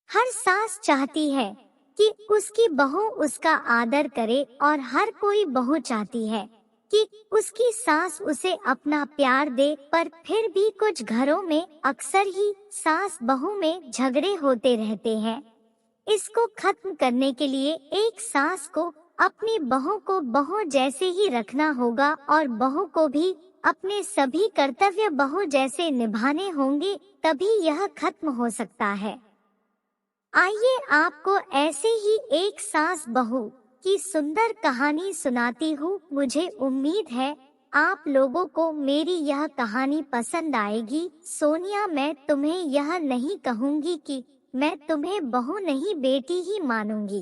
हर सास चाहती है कि उसकी बहू उसका आदर करे और हर कोई बहू चाहती है कि उसकी सास उसे अपना प्यार दे, पर फिर भी कुछ घरों में अक्सर ही सास बहू में झगड़े होते रहते हैं। इसको खत्म करने के लिए एक सास को अपनी बहू को बहू जैसे ही रखना होगा और बहू को भी अपने सभी कर्तव्य बहू जैसे निभाने होंगे, तभी यह खत्म हो सकता है। आइए आपको ऐसे ही एक सास बहू की सुंदर कहानी सुनाती हूँ। मुझे उम्मीद है आप लोगों को मेरी यह कहानी पसंद आएगी। सोनिया, मैं तुम्हें यह नहीं कहूँगी कि मैं तुम्हें बहू नहीं बेटी ही मानूंगी।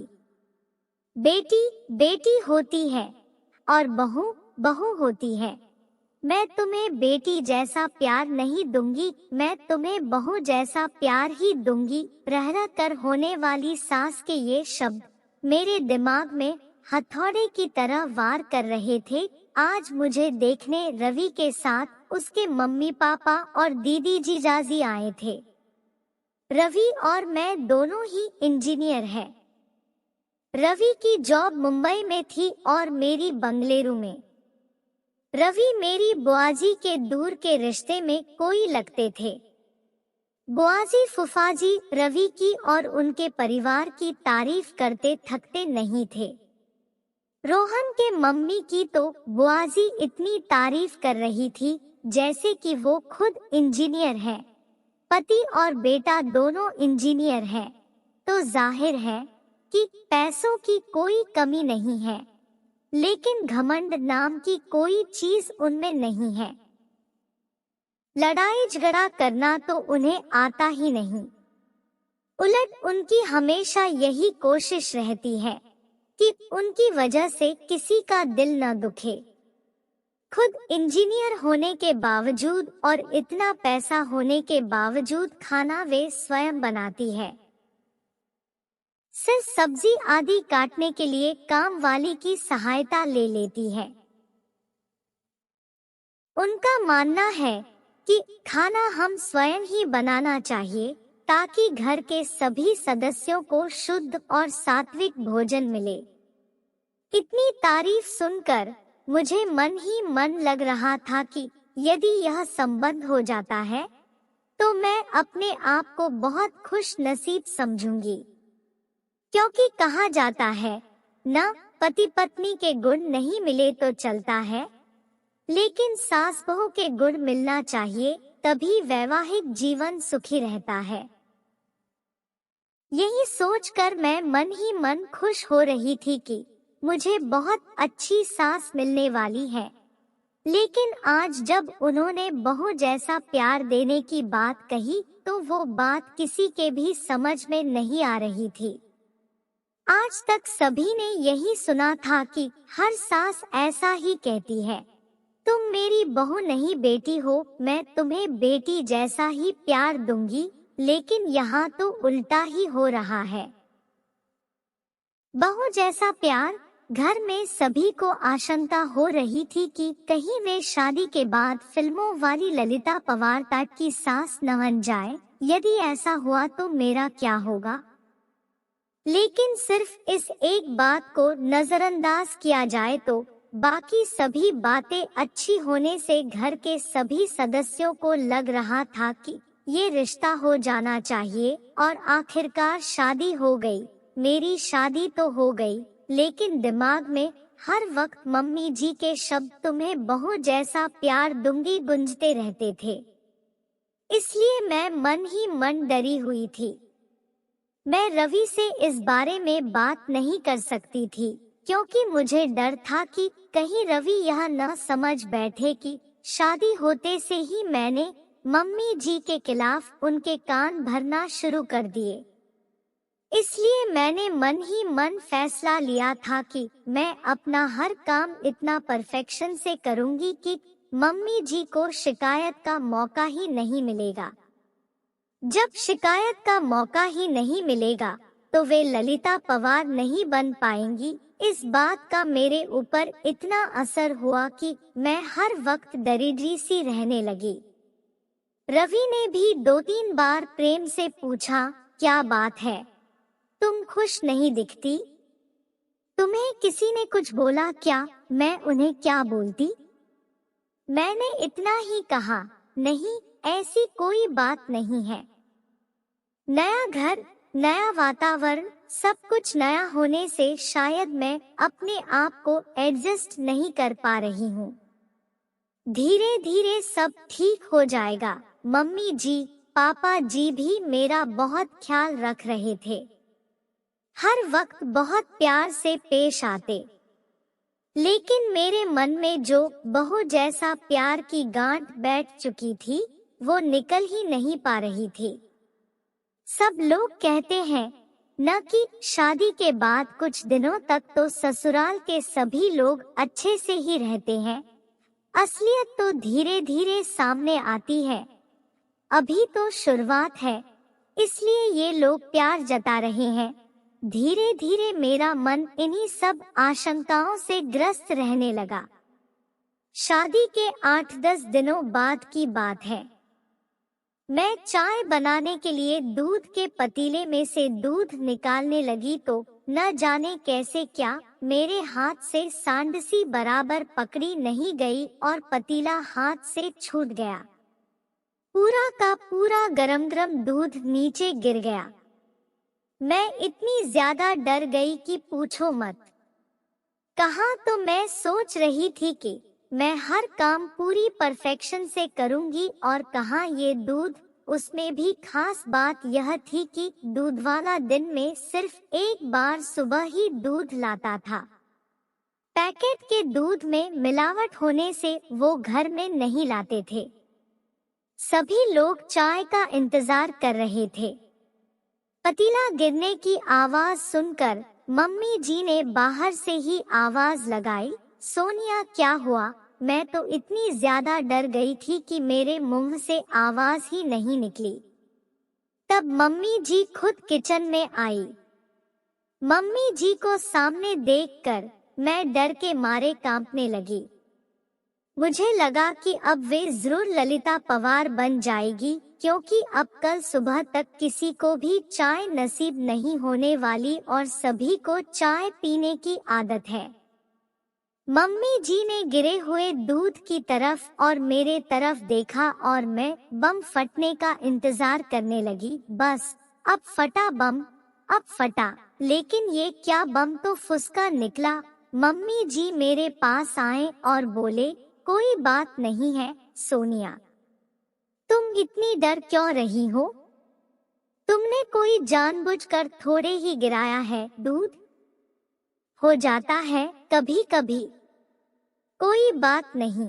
बेटी बेटी होती है और बहू बहू होती है। मैं तुम्हें बेटी जैसा प्यार नहीं दूंगी, मैं तुम्हें बहू जैसा प्यार ही दूंगी। रह रह कर होने वाली सास के ये शब्द मेरे दिमाग में हथौड़े की तरह वार कर रहे थे। आज मुझे देखने रवि के साथ उसके मम्मी पापा और दीदी जीजाजी आए थे। रवि और मैं दोनों ही इंजीनियर हैं। रवि की जॉब मुंबई में थी और मेरी बंगलुरु में। रवि मेरी बुआजी के दूर के रिश्ते में कोई लगते थे। बुआजी फुफाजी रवि की और उनके परिवार की तारीफ करते थकते नहीं थे। रोहन के मम्मी की तो बुआजी इतनी तारीफ कर रही थी जैसे कि वो खुद इंजीनियर है। पति और बेटा दोनों इंजीनियर हैं, तो जाहिर है कि पैसों की कोई कमी नहीं है, लेकिन घमंड नाम की कोई चीज उनमें नहीं है। लड़ाई झगड़ा करना तो उन्हें आता ही नहीं। उलट उनकी हमेशा यही कोशिश रहती है कि उनकी वजह से किसी का दिल न दुखे। खुद इंजीनियर होने के बावजूद और इतना पैसा होने के बावजूद खाना वे स्वयं बनाती है। सिर्फ सब्जी आदि काटने के लिए काम वाली की सहायता ले लेती है। उनका मानना है कि खाना हम स्वयं ही बनाना चाहिए ताकि घर के सभी सदस्यों को शुद्ध और सात्विक भोजन मिले। इतनी तारीफ सुनकर मुझे मन ही मन लग रहा था कि यदि यह संबंध हो जाता है तो मैं अपने आप को बहुत खुश नसीब समझूंगी, क्योंकि कहा जाता है न पति पत्नी के गुण नहीं मिले तो चलता है, लेकिन सास बहू के गुण मिलना चाहिए, तभी वैवाहिक जीवन सुखी रहता है। यही सोचकर मैं मन ही मन खुश हो रही थी कि मुझे बहुत अच्छी सास मिलने वाली है। लेकिन आज जब उन्होंने बहू जैसा प्यार देने की बात कही तो वो बात किसी के भी समझ में नहीं आ रही थी। आज तक सभी ने यही सुना था कि हर सास ऐसा ही कहती है, तुम मेरी बहू नहीं बेटी हो, मैं तुम्हें बेटी जैसा ही प्यार दूंगी। लेकिन यहाँ तो उल्टा ही हो रहा है। बहू जैसा प्यार, घर में सभी को आशंका हो रही थी कि कहीं वे शादी के बाद फिल्मों वाली ललिता पवार टाइप की सास न बन जाए। यदि ऐसा हुआ तो मेरा क्या होगा? लेकिन सिर्फ इस एक बात को नजरअंदाज किया जाए तो बाकी सभी बातें अच्छी होने से घर के सभी सदस्यों को लग रहा था कि ये रिश्ता हो जाना चाहिए और आखिरकार शादी हो गई। मेरी शादी तो हो गई, लेकिन दिमाग में हर वक्त मम्मी जी के शब्द तुम्हें बहू जैसा प्यार दूंगी गूंजते रहते थे। इसलिए मैं मन ही मन डरी हुई थी। मैं रवि से इस बारे में बात नहीं कर सकती थी, क्योंकि मुझे डर था कि कहीं रवि यह न समझ बैठे कि शादी होते से ही मैंने मम्मी जी के खिलाफ उनके कान भरना शुरू कर दिए। इसलिए मैंने मन ही मन फैसला लिया था कि मैं अपना हर काम इतना परफेक्शन से करूंगी कि मम्मी जी को शिकायत का मौका ही नहीं मिलेगा। जब शिकायत का मौका ही नहीं मिलेगा तो वे ललिता पवार नहीं बन पाएंगी। इस बात का मेरे ऊपर इतना असर हुआ कि मैं हर वक्त दरिद्री सी रहने लगी। रवि ने भी 2-3 बार प्रेम से पूछा, क्या बात है, तुम खुश नहीं दिखती? तुम्हें किसी ने कुछ बोला क्या? मैं उन्हें क्या बोलती? मैंने इतना ही कहा, नहीं, ऐसी कोई बात नहीं है। नया घर, नया वातावरण, सब कुछ नया होने से शायद मैं अपने आप को एडजस्ट नहीं कर पा रही हूँ। धीरे धीरे सब ठीक हो जाएगा। मम्मी जी, पापा जी भी मेरा बहुत ख्याल रख रहे थे। हर वक्त बहुत प्यार से पेश आते। लेकिन मेरे मन में जो बहू जैसा प्यार की गांठ बैठ चुकी थी, वो निकल ही नहीं पा रही थी। सब लोग कहते हैं न कि शादी के बाद कुछ दिनों तक तो ससुराल के सभी लोग अच्छे से ही रहते हैं। असलियत तो धीरे धीरे सामने आती है। अभी तो शुरुआत है, इसलिए ये लोग प्यार जता रहे हैं। धीरे धीरे मेरा मन इन्हीं सब आशंकाओं से ग्रस्त रहने लगा। शादी के 8-10 दिनों बाद की बात है। मैं चाय बनाने के लिए दूध के पतीले में से दूध निकालने लगी तो न जाने कैसे क्या मेरे हाथ से सांडसी बराबर पकड़ी नहीं गई और पतीला हाथ से छूट गया। पूरा का पूरा गरम गरम दूध नीचे गिर गया। मैं इतनी ज्यादा डर गई कि पूछो मत। कहाँ तो मैं सोच रही थी कि मैं हर काम पूरी परफेक्शन से करूंगी और कहाँ ये दूध। उसमें भी खास बात यह थी कि दूध वाला दिन में सिर्फ एक बार सुबह ही दूध लाता था। पैकेट के दूध में मिलावट होने से वो घर में नहीं लाते थे। सभी लोग चाय का इंतजार कर रहे थे। पतीला गिरने की आवाज सुनकर मम्मी जी ने बाहर से ही आवाज लगाई, सोनिया क्या हुआ? मैं तो इतनी ज्यादा डर गई थी कि मेरे मुंह से आवाज ही नहीं निकली। तब मम्मी जी खुद किचन में आई। मम्मी जी को सामने देखकर मैं डर के मारे कांपने लगी। मुझे लगा कि अब वे जरूर ललिता पवार बन जाएगी, क्योंकि अब कल सुबह तक किसी को भी चाय नसीब नहीं होने वाली और सभी को चाय पीने की आदत है। मम्मी जी ने गिरे हुए दूध की तरफ और मेरे तरफ देखा और मैं बम फटने का इंतजार करने लगी। बस अब फटा बम, अब फटा। लेकिन ये क्या बम तो फुसका निकला। मम्मी जी मेरे पास आए और बोले, कोई बात नहीं है सोनिया, तुम इतनी डर क्यों रही हो? तुमने कोई जानबूझकर थोड़े ही गिराया है दूध। हो जाता है कभी कभी, कोई बात नहीं,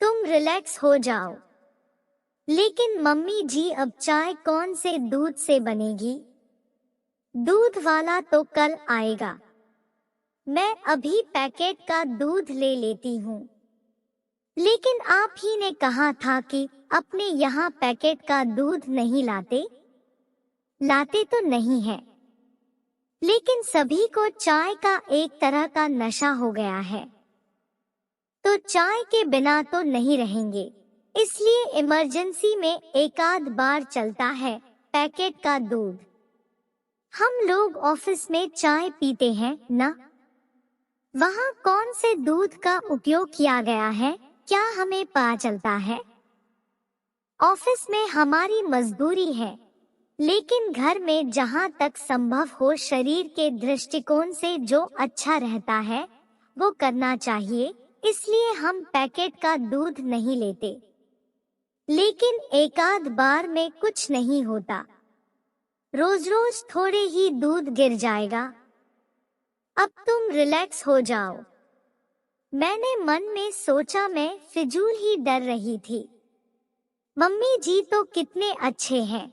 तुम रिलैक्स हो जाओ। लेकिन मम्मी जी अब चाय कौन से दूध से बनेगी? दूध वाला तो कल आएगा। मैं अभी पैकेट का दूध ले लेती हूँ। लेकिन आप ही ने कहा था कि अपने यहाँ पैकेट का दूध नहीं लाते। लाते तो नहीं है, लेकिन सभी को चाय का एक तरह का नशा हो गया है, तो चाय के बिना तो नहीं रहेंगे। इसलिए इमरजेंसी में एक आध बार चलता है पैकेट का दूध। हम लोग ऑफिस में चाय पीते हैं ना, वहाँ कौन से दूध का उपयोग किया गया है क्या हमें पता चलता है? ऑफिस में हमारी मजबूरी है, लेकिन घर में जहाँ तक संभव हो शरीर के दृष्टिकोण से जो अच्छा रहता है वो करना चाहिए। इसलिए हम पैकेट का दूध नहीं लेते। लेकिन एक आध बार में कुछ नहीं होता, रोज रोज थोड़े ही दूध गिर जाएगा। अब तुम रिलैक्स हो जाओ। मैंने मन में सोचा, मैं फिजूल ही डर रही थी। मम्मी जी तो कितने अच्छे हैं।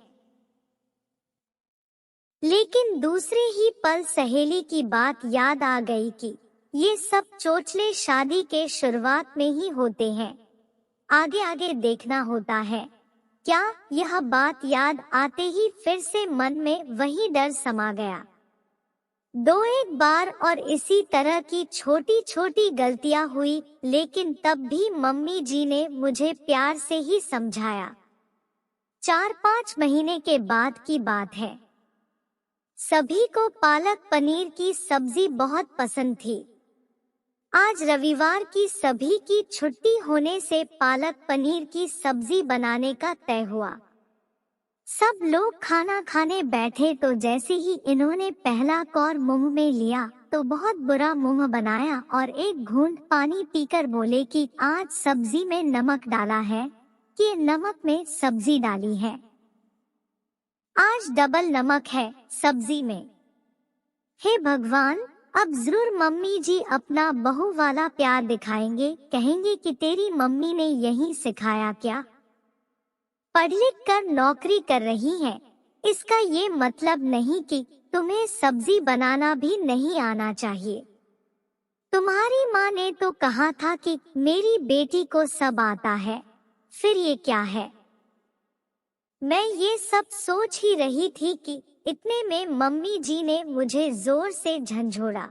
लेकिन दूसरे ही पल सहेली की बात याद आ गई कि ये सब चोचले शादी के शुरुआत में ही होते हैं, आगे आगे देखना होता है। क्या यह बात याद आते ही फिर से मन में वही डर समा गया। दो एक बार और इसी तरह की छोटी छोटी गलतियां हुई, लेकिन तब भी मम्मी जी ने मुझे प्यार से ही समझाया। 4-5 महीने के बाद की बात है। सभी को पालक पनीर की सब्जी बहुत पसंद थी। आज रविवार की सभी की छुट्टी होने से पालक पनीर की सब्जी बनाने का तय हुआ। सब लोग खाना खाने बैठे तो जैसे ही इन्होंने पहला कौर मुंह में लिया तो बहुत बुरा मुंह बनाया और एक घूंट पानी पीकर बोले कि आज सब्जी में नमक डाला है, कि नमक में सब्जी डाली है। आज डबल नमक है सब्जी में। हे भगवान, अब जरूर मम्मी जी अपना बहू वाला प्यार दिखाएंगे, कहेंगे कि तेरी मम्मी ने यही सिखाया क्या। पढ़ लिख कर नौकरी कर रही है, इसका ये मतलब नहीं कि तुम्हें सब्जी बनाना भी नहीं आना चाहिए। तुम्हारी माँ ने तो कहा था कि मेरी बेटी को सब आता है, फिर ये क्या है। मैं ये सब सोच ही रही थी कि इतने में मम्मी जी ने मुझे जोर से झंझोड़ा।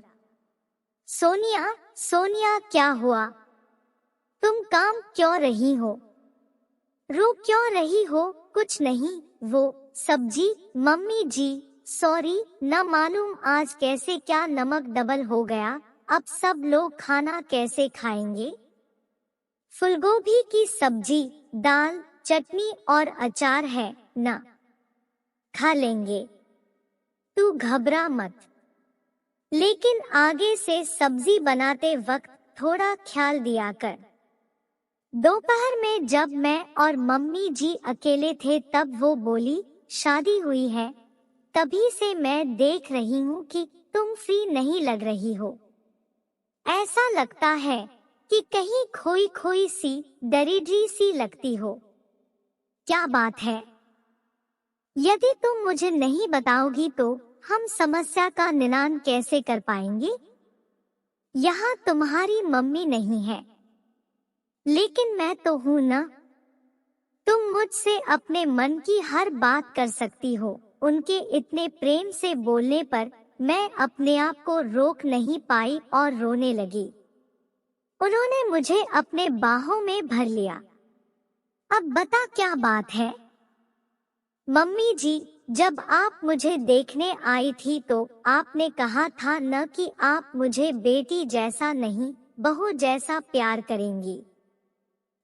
सोनिया, सोनिया क्या हुआ? तुम काम क्यों रही हो? रो क्यों रही हो? कुछ नहीं, वो सब्जी। मम्मी जी सॉरी, न मालूम आज कैसे क्या नमक डबल हो गया, अब सब लोग खाना कैसे खाएंगे। फूलगोभी की सब्जी, दाल, चटनी और अचार है ना, खा लेंगे, तू घबरा मत। लेकिन आगे से सब्जी बनाते वक्त थोड़ा ख्याल दिया कर। दोपहर में जब मैं और मम्मी जी अकेले थे तब वो बोली, शादी हुई है, तभी से मैं देख रही हूँ कि तुम फ्री नहीं लग रही हो। ऐसा लगता है कि कहीं खोई खोई सी, दरिद्री सी लगती हो। क्या बात है? यदि तुम मुझे नहीं बताओगी तो हम समस्या का निदान कैसे कर पाएंगे? यहाँ तुम्हारी मम्मी नहीं है, लेकिन मैं तो हूँ ना। तुम मुझसे अपने मन की हर बात कर सकती हो। उनके इतने प्रेम से बोलने पर मैं अपने आप को रोक नहीं पाई और रोने लगी। उन्होंने मुझे अपने बाहों में भर लिया। अब बता क्या बात है? मम्मी जी, जब आप मुझे देखने आई थी तो आपने कहा था न कि आप मुझे बेटी जैसा नहीं, बहू जैसा प्यार करेंगी।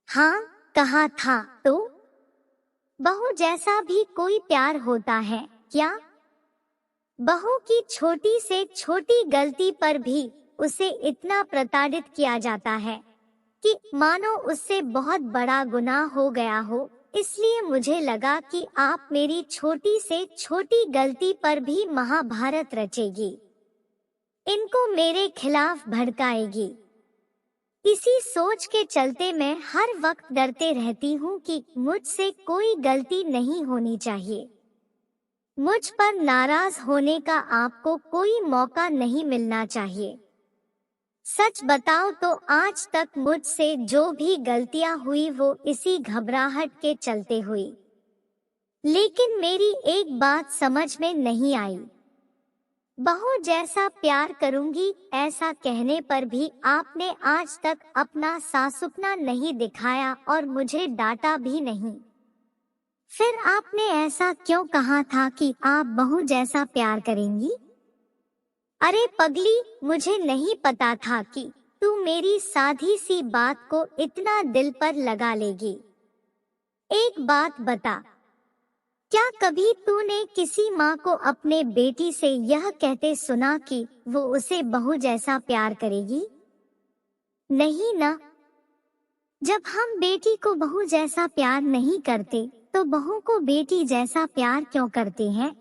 हाँ, कहा था तो। बहू जैसा भी कोई प्यार होता है क्या? बहू की छोटी से छोटी गलती पर भी उसे इतना प्रताड़ित किया जाता है कि मानो उससे बहुत बड़ा गुनाह हो गया हो। इसलिए मुझे लगा कि आप मेरी छोटी से छोटी गलती पर भी महाभारत रचेगी, इनको मेरे खिलाफ भड़काएगी। इसी सोच के चलते मैं हर वक्त डरते रहती हूँ कि मुझसे कोई गलती नहीं होनी चाहिए। मुझ पर नाराज होने का आपको कोई मौका नहीं मिलना चाहिए। सच बताओ तो आज तक मुझसे जो भी गलतियां हुई वो इसी घबराहट के चलते हुई। लेकिन मेरी एक बात समझ में नहीं आई। बहू जैसा प्यार करूंगी ऐसा कहने पर भी आपने आज तक अपना सासुपना नहीं दिखाया और मुझे डांटा भी नहीं। फिर आपने ऐसा क्यों कहा था कि आप बहू जैसा प्यार करेंगी? अरे पगली, मुझे नहीं पता था कि तू मेरी साधी सी बात को इतना दिल पर लगा लेगी। एक बात बता, क्या कभी तूने किसी माँ को अपने बेटी से यह कहते सुना कि वो उसे बहू जैसा प्यार करेगी? नहीं ना। जब हम बेटी को बहू जैसा प्यार नहीं करते तो बहू को बेटी जैसा प्यार क्यों करते हैं?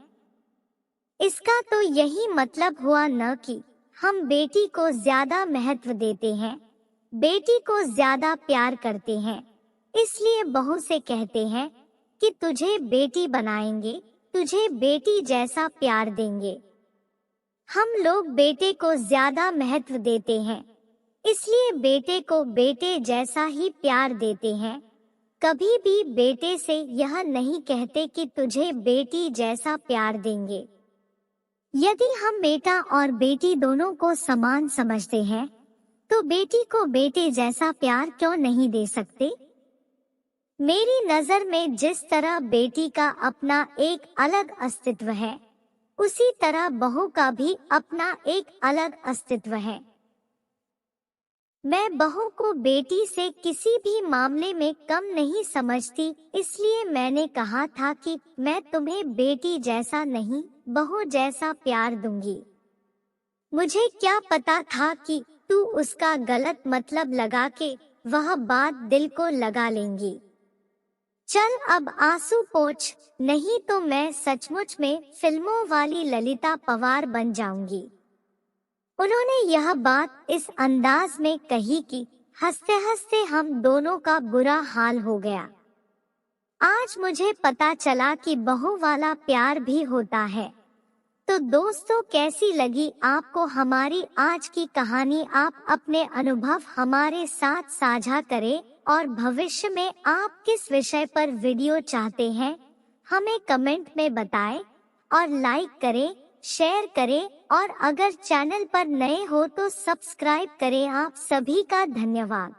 इसका तो यही मतलब हुआ न कि हम बेटी को ज्यादा महत्व देते हैं, बेटी को ज्यादा प्यार करते हैं, इसलिए बहू से कहते हैं कि तुझे बेटी बनाएंगे, तुझे बेटी जैसा प्यार देंगे। हम लोग बेटे को ज्यादा महत्व देते हैं, इसलिए बेटे को बेटे जैसा ही प्यार देते हैं। कभी भी बेटे से यह नहीं कहते कि तुझे बेटी जैसा प्यार देंगे। यदि हम बेटा और बेटी दोनों को समान समझते हैं तो बेटी को बेटे जैसा प्यार क्यों नहीं दे सकते? मेरी नजर में जिस तरह बेटी का अपना एक अलग अस्तित्व है, उसी तरह बहू का भी अपना एक अलग अस्तित्व है। मैं बहू को बेटी से किसी भी मामले में कम नहीं समझती, इसलिए मैंने कहा था कि मैं तुम्हें बेटी जैसा नहीं, बहू जैसा प्यार दूंगी। मुझे क्या पता था कि तू उसका गलत मतलब लगा के वह बात दिल को लगा लेंगी। चल अब आंसू पोंछ, नहीं तो मैं सचमुच में फिल्मों वाली ललिता पवार बन जाऊंगी। उन्होंने यह बात इस अंदाज में कही कि हंसते हंसते हम दोनों का बुरा हाल हो गया। आज मुझे पता चला कि बहू वाला प्यार भी होता है। तो दोस्तों, कैसी लगी आपको हमारी आज की कहानी? आप अपने अनुभव हमारे साथ साझा करें और भविष्य में आप किस विषय पर वीडियो चाहते हैं, हमें कमेंट में बताएं और लाइक करें, शेयर करें और अगर चैनल पर नए हो तो सब्सक्राइब करें। आप सभी का धन्यवाद।